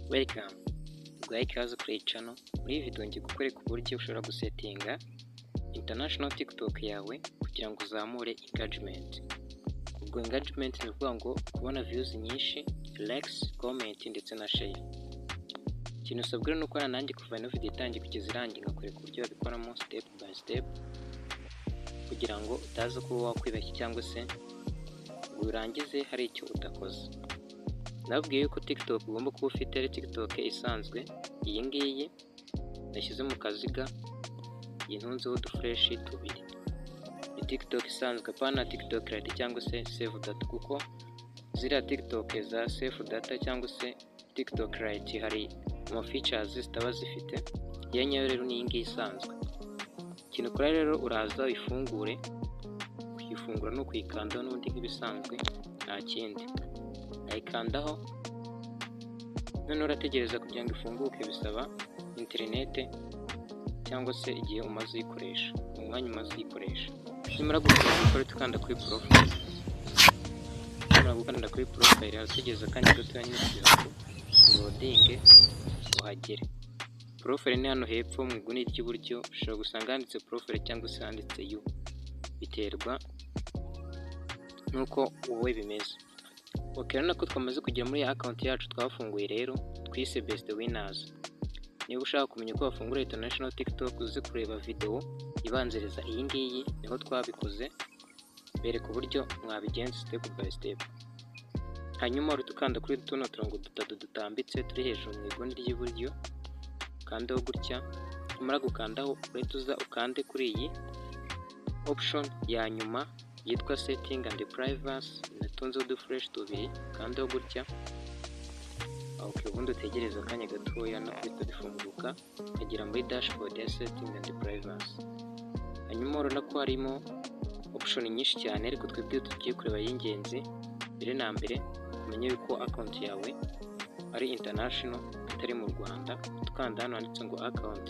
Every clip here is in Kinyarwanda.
Welcome, guhaye ikaze kuri iyi channel. Muri iyi video ngiye kukwereka uburyo ushobora gusetinga international TikTok yawe kugira ngo uzamure engagement. Ubwo engagement ni ukuvuga ngo kubona views nyinshi, likes, comment ndetse na share. Ikintu usabwa ni ukora nanjye kuva ino video itangiye kugeza irangiye ngakwereka uburyo wabikoramo step by step kugira ngo utaza kuba wakwibeshya cyangwa se ngo urangize hari icyo utakoze. Nabwiye yuko TikTok ugomba kuba ufite ari TikTok isanzwe, iyi ngiyi nashyize mu kaziga yintunzeho udufresh tubiri. Ni TikTok isanzwe apana TikTok Lite cyangwa se Save Data, kuko ziriya TikTok za Save Data cyangwa se TikTok Lite hari ama features zitaba zifite. Iya nyayo rero ni iyi ngiyi isanzwe. Ikintu ukora rero uraza uyifungure, kuyifungura no kuyikandaho n'ubundi nk'ibisanzwe nta kindi. Ayikandaho none urategereza kugira ngo ifunguke, bisaba internet cyangwa se igihe umaze uyikoresha, umwanya umaze uyikoresha. Nimara gukora tukanda kuri profile, nimara gukanda kuri profile urategereza kandi gatoya nyine kugira ngo loading uhagere. Profile ni hano hepfo mu iguni ry'iburyo, ushobora gusanga handitse profile cyangwa se handitse you, biterwa nuko wowe bimeze. Okay, nako twamaze kugera muri account yacu twafunguye rero twise Best Winners. Niba ushaka kumenya uko wafungura international TikTok uze kureba video ibanziriza iyi ngiyi, niho twabikoze, bereka uburyo mwabigenza step by step. Hanyuma urutukanda kuri tuno turongo dutatu dutambitse turi hejuru mu iguni ry'iburyo, kandaho gutya. Umara gukandaho uza ukande kuri iyi option ya nyuma yitwa setting and privacy, natunze udufresh tubiri, kandaho gutya. Okay, ubundi utegereza akanya gatoya no kwita bifunguka kagera muri dashboard ya setting and privacy. Hanyuma urabona ko harimo option nyinshi cyane, ariko twebwe tugiye kureba y'ingenzi. Mbere na mbere umenye yuko account yawe ari international atari mu Rwanda. Tukanda hano handitse ngo account,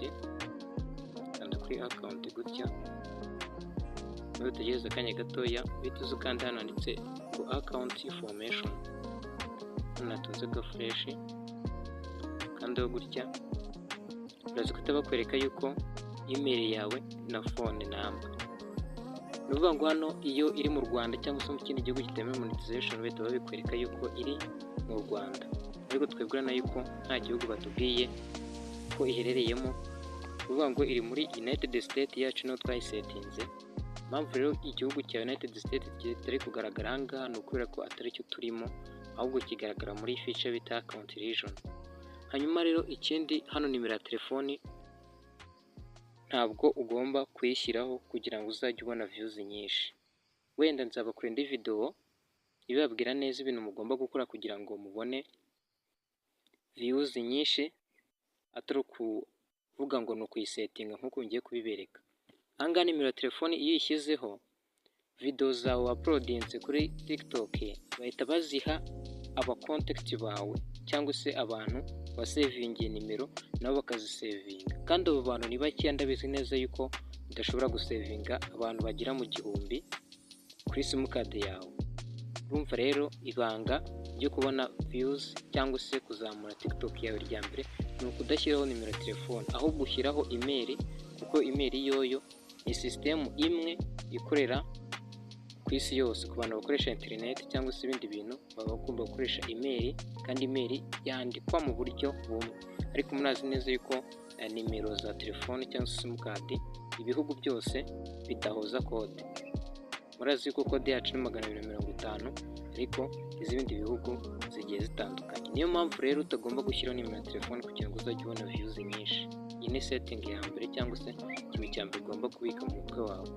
kanda kuri account gutya. Niba utegereza akanya gatoya uhita uza ukanda hano handitse ngo account information, natunze ga fresh, kandaho gutya. Uraza kuhita bakwereka yuko email yawe na phone number. Ni ukuvuga ngo hano iyo iri mu Rwanda cyangwa se mu kindi gihugu kitemewe monetization bahita babikwereka yuko iri mu Rwanda, ariko twebwe na yuko nta gihugu batubwiye ko iherereyemo. Ni ukuvuga ngo iri muri United States yacu niho twayisetinze. Impamvu rero igihugu cya United States kitari kugaragara aha ngaha ni ukubera ko atari cyo turimo, ahubwo kigaragara muri feature bita account region. Hanyuma rero ikindi, hano nimero ya telefoni ntabwo ugomba kuyishyiraho kugira ngo uzajye ubona views nyinshi. Wenda nzaba kuri indi video ibabwira neza ibintu mugomba gukora kugira ngo mubone views nyinshi, atari kuvuga ngo ni ukuyisetinga nk'uko ngiye kubibereka. Aha ngaha nimero ya telefoni iyo uyishyizeho, video zawe uploadinze kuri TikTok bahita baziha aba contact bawe cyangwa se abantu basevingiye nimero nabo bakazisevinga. Kandi abo bantu ni bake, ndabizi neza yuko udashobora gusevinga abantu bagera mu 1000 kuri simukadi yawe. Urumva rero ibanga ryo kubona views cyangwa se kuzamura TikTok yawe rya mbere ni ukudashyiraho nimero ya telefone, ahubwo ushyiraho email, kuko email yoyo ni system imwe ikorera ku isi yose. Ku bantu bakoresha internet cyangwa se ibindi bintu baba bagomba gukoresha email, kandi email yandikwa mu buryo bumwe. Ariko murazi neza yuko nimero za telefone cyangwa se simukadi ibihugu byose bidahoza code. Murazi yuko code yacu ni 250, ariko izindi bihugu zigiye zitandukanye. Niyo mpamvu rero utagomba gushyiraho nimero ya telefone kugira ngo uzajye ubona views nyinshi. Iyi ni setting ya mbere cyangwa se ikintu cya mbere ugomba kubika mu mutwe wawe.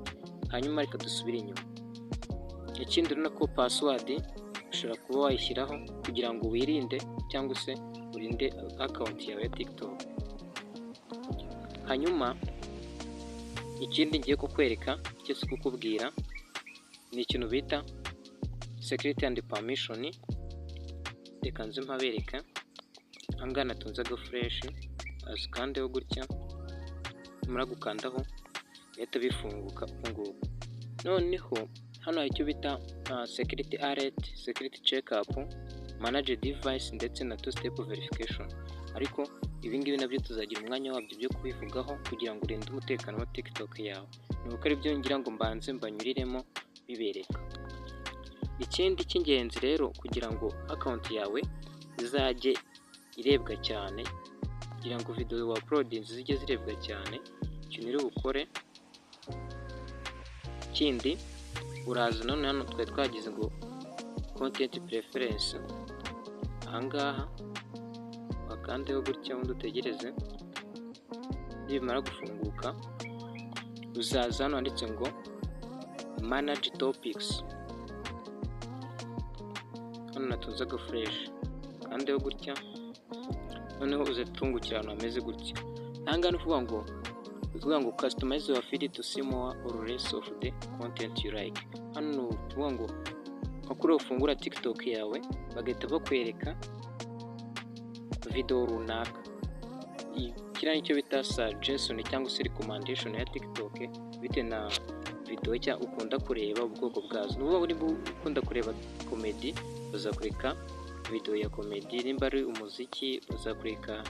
Hanyuma reka dusubire inyuma. Ikindi urabona ko password ushobora kuba wayishyiraho kugira ngo wirinde cyangwa se urinde account yawe ya TikTok. Hanyuma ikindi ngiye kukwereka cyose kukubwira ni ikintu bita security and permission. Reka nze mpabereka. Aha ngaha natunze aga fresh, azikandeho gutya. Umara gukandaho bahita bifunguka ubungubu. Noneho hano hari icyo bita security alert, security check up. manage device ndetse na two step verification. Ariko ibi ngibi nabyo tuzagira umwanya wabyo byo kubivugaho kugira ngo urinde umutekano wa TikTok yawe. Nuko ari byo ngira ngo mbanze mbanyuriremo bibereka. Ikindi cy'ingenzi rero kugira ngo account yawe izajye irebwa cyane, kugira ngo video wa uploading zijye zirebwa cyane, ikintu uri bukore kindi uraza none hano twari twagize ngo content preference. Ahangaha wakandeho gutya undi utegereze, nibimara gufunguka uzaza hano handitse ngo manage topics. Hano natuza ga fresh kandeho gutya, noneho uzatungukira ahantu hameze gutya. Ahangaha uvuga ngo customize your feed to see more or less of the content you like. Hano uvuga ngo kuri ufungura TikTok yawe bagahita bakwereka video runaka. Kiriya nicyo bita suggestion cyangwa se recommendation ya TikTok bitewe na video cya ukunda kureba ubwoko bwazo. Nuba uri ukunda kureba comedy bazakureka video ya comedy, nimba ari umuziki bazakureka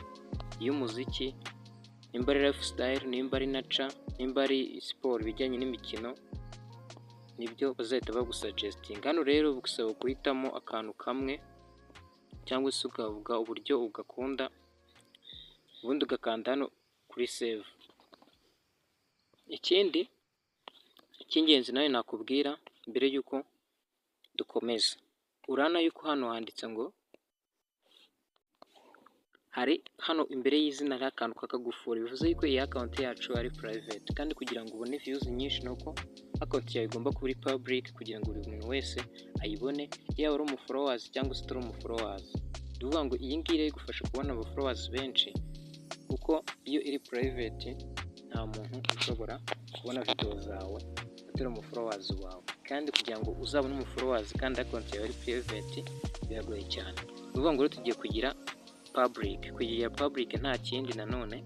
iy'umuziki, nimba ari lifestyle, nimba ari nature, nimba ari sport bijyanye n'imikino, nibyo bazahita bagusuggesting. Hano rero bugusaba guhitamo akantu kamwe cyangwa se ukavuga uburyo ugakunda, ubundi ugakanda hano kuri save. Ikindi cy'ingenzi nawe nakubwira mbere yuko dukomeza, urana yuko hano handitse ngo hari hano imbere y'izina hari akantu kakagufura, bivuze yuko iyi account yacu ari private, kandi kugira ngo ubone views nyinshi nuko account yawe igomba kuba public kugira ngo buri muntu wese ayibone, yaba ari umufollowers cyangwa se utari umufollowers. Bivuga ngo iyi ngiyi igufasha kubona aba followers benshi, kuko iyo iri private nta muntu ushobora kubona video zawe atari umufollowers wawe, kandi kugira ngo uzabone umufollowers kandi account yawe ari private biragoye cyane. Bivuga ngo tugiye kugira public. Kugira public nta kindi nanone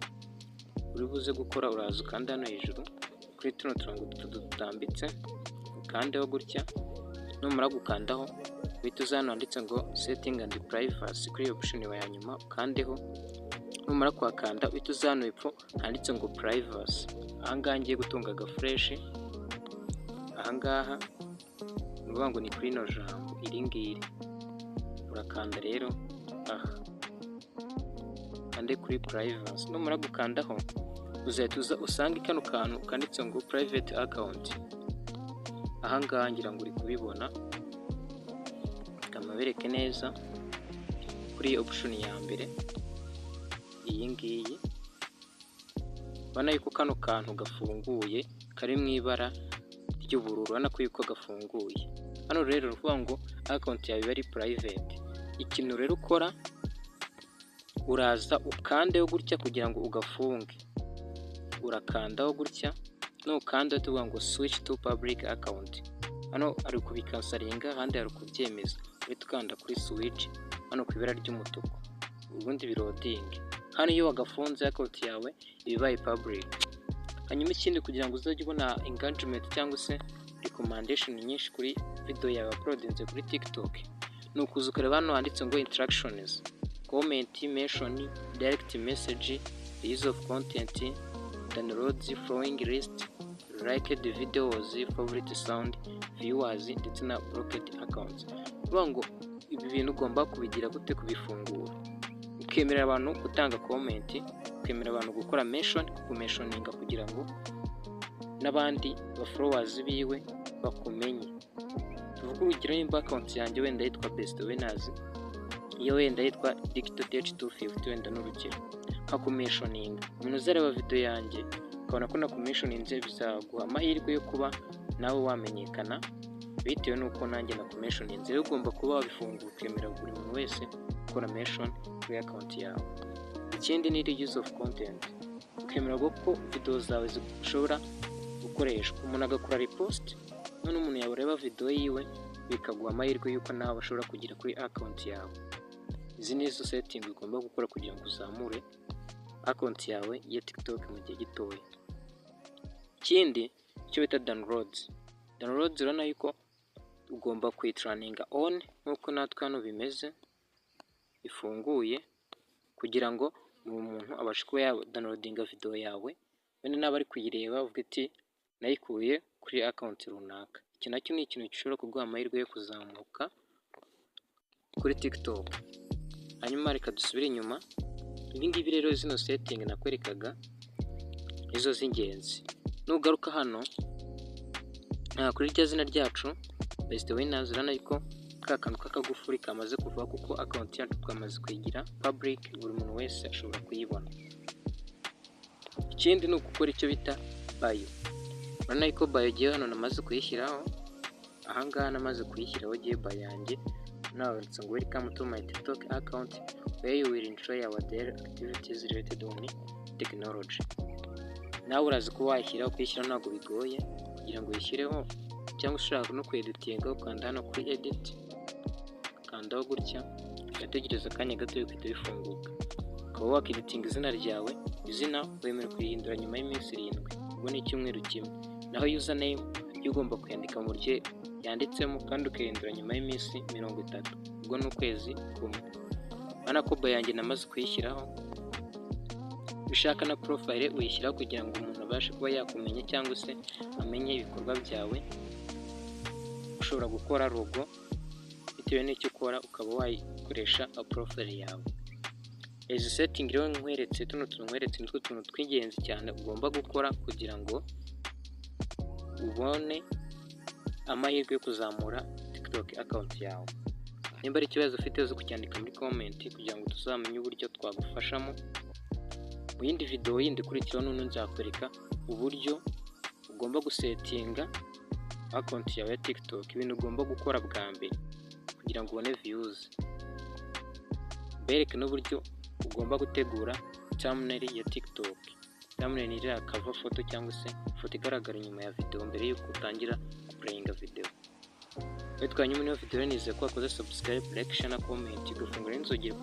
uri buze gukora, uraza ukanda hano hejuru kuri tuno turongo dutambitse, ukandeho gutya. Numara gukandaho uhita uza hano handitse ngo setting and privacy, kuri option ya nyuma ukandeho. Numara kwakanda uhita uza hano hepfo handitse ngo privacy. Ahangaha ngiye gutunga ga fresh, ahangaha nuvuga ngo ni kuri no jambo iri ngiri, urakanda rero aha kande kuri privacy. Numara gukandaho uzahita usanga kano kantu kanditse ngo private account. Ahangaha ngira ngo uri kubibona, kamabereke neza kuri option ya mbere iyi ngiyi. Bana yuko kano kantu gafunguye kari mu ibara ry'ubururu, bana ko yuko gafunguye. Hano rero ruvuga ngo account yawe ari private. Ikintu rero ukora uraza ukandeho gutya kugira ngo ugafunge, urakandaho gutya, nukanda tuvuga ngo switch to public account. Hano ari kubikansaringa, handi ari kubyemeza, uhita ukanda kuri switch hano ku ibara ry'umutuku, ubundi biroding. Hano iyo wagafunze account yawe ibibaye public. Hanyuma ikindi kugira ngo uzajye ubona engagement cyangwa se recommendation nyinshi kuri video yawe uploadinze kuri TikTok, nukuza ukareba hano handitse ngo interactions, comment, mention, direct message, use of content, downloads, following list, liked videos, favorite sound, viewers ndetse na blocked accounts. Bivuga ngo ibi bintu ugomba kubigira gute kubifungura, ukemerera abantu gutanga comment, ukemerera abantu gukora mention, kumentioninga kugira ngo n'abandi ba followers biwe bakumenye. Tuvuga urugero nimba account yanjye wenda yitwa Best Winners, iyo wenda yitwa Dicto250 wenda n'urugero, nkakumentioninga, umuntu uzareba video yanjye ukabona ko nakumentioninze, bizaguha amahirwe yo kuba nawe wamenyekana bitewe nuko nanjye nakumentioninze. Rero ugomba kuba wabifungura ukemera buri muntu wese gukora mention kuri account yawe. Ikindi ni use of content, ukemera ko video zawe zishobora gukoreshwa, umuntu agakora repost, none umuntu yabareba video yiwe bikaguha amahirwe yuko nawe bashobora kugira kuri account yawe. Izi nizo setting ugomba gukora kugira ngo uzamure account yawe ya TikTok mu gihe gitoya. Ikindi icyo bita downloads urabona yuko ugomba kuyituraninga on nkuko natwe hano bimeze. ifunguye kugira ngo buri muntu abashe kuba yadownloadinga video yawe, wenda naba ari kuyireba uvuga ati nayikuye kuri account runaka. Iki nacyo ni ikintu gishobora kuguha amahirwe yo kuzamuka kuri TikTok. Hanyuma reka dusubire inyuma. Ibi ngibi rero zino setting nakwerekaga izo z'ingenzi. Nugaruka hano kuri rya zina ryacu Best Winners, urabona yuko ka kantu k'akagufuri kamaze kuva kuko account yacu twamaze kuyigira public, buri muntu wese ashobora kuyibona. Ikindi ni ugukora icyo bita bio. Urabona yuko bio giye hano namaze kuyishyiraho, ahangaha namaze kuyishyiraho giye bio yanjye. Now it's welcome to my TikTok account where you will enjoy our daily activities related on technology. Nawe urazi ko washyiraho, kuyishyira ntabwo bigoye kugira ngo uyishyireho, cyangwa ushaka no kweditinga ukanda hano kuri edit, kandaho gutya ugategereza akanya gato bihita bifunguka. Ukaba wakeditinga izina ryawe, izina wemerewe kurihindura nyuma y'iminsi 7, ubwo ni icyumweru kimwe. Naho username yo ugomba kuyandika mu buryo yanditsemo kandi ukahindura nyuma y'iminsi 30, ubwo ni ukwezi kumwe. Urabona ko bio yanjye namaze kuyishyiraho. Ushaka na profile uyishyiraho kugira ngo umuntu abashe kuba yakumenya cyangwa se amenye ibikorwa byawe. Ushobora gukora logo bitewe n'icyo ukora, ukaba wayikoresha profile yawe. Izi setting rero nkweretse, tuno tuntu nkweretse nitwo tuntu tw'ingenzi cyane ugomba gukora kugira ngo ubone amahirwe yo kuzamura TikTok account yawe. Nimba ari ikibazo ufite uzi kucyandika muri comment kugira ngo tuzamenye uburyo twagufashamo. Mu yindi video yindi ikurikiraho none nzakwereka uburyo ugomba gusetinga account yawe ya TikTok, ibintu ugomba gukora bwa mbere kugira ngo ubone views. Bereke n'uburyo ugomba gutegura thumbnail ya TikTok. Thumbnail ni iriya cover photo cyangwa se ifoto igaragara inyuma ya video mbere y'uko utangira guplayinga video. Twanyuma niyo video nizeye ko wakoze subscribe, like, share na comment, ugafungura inzogera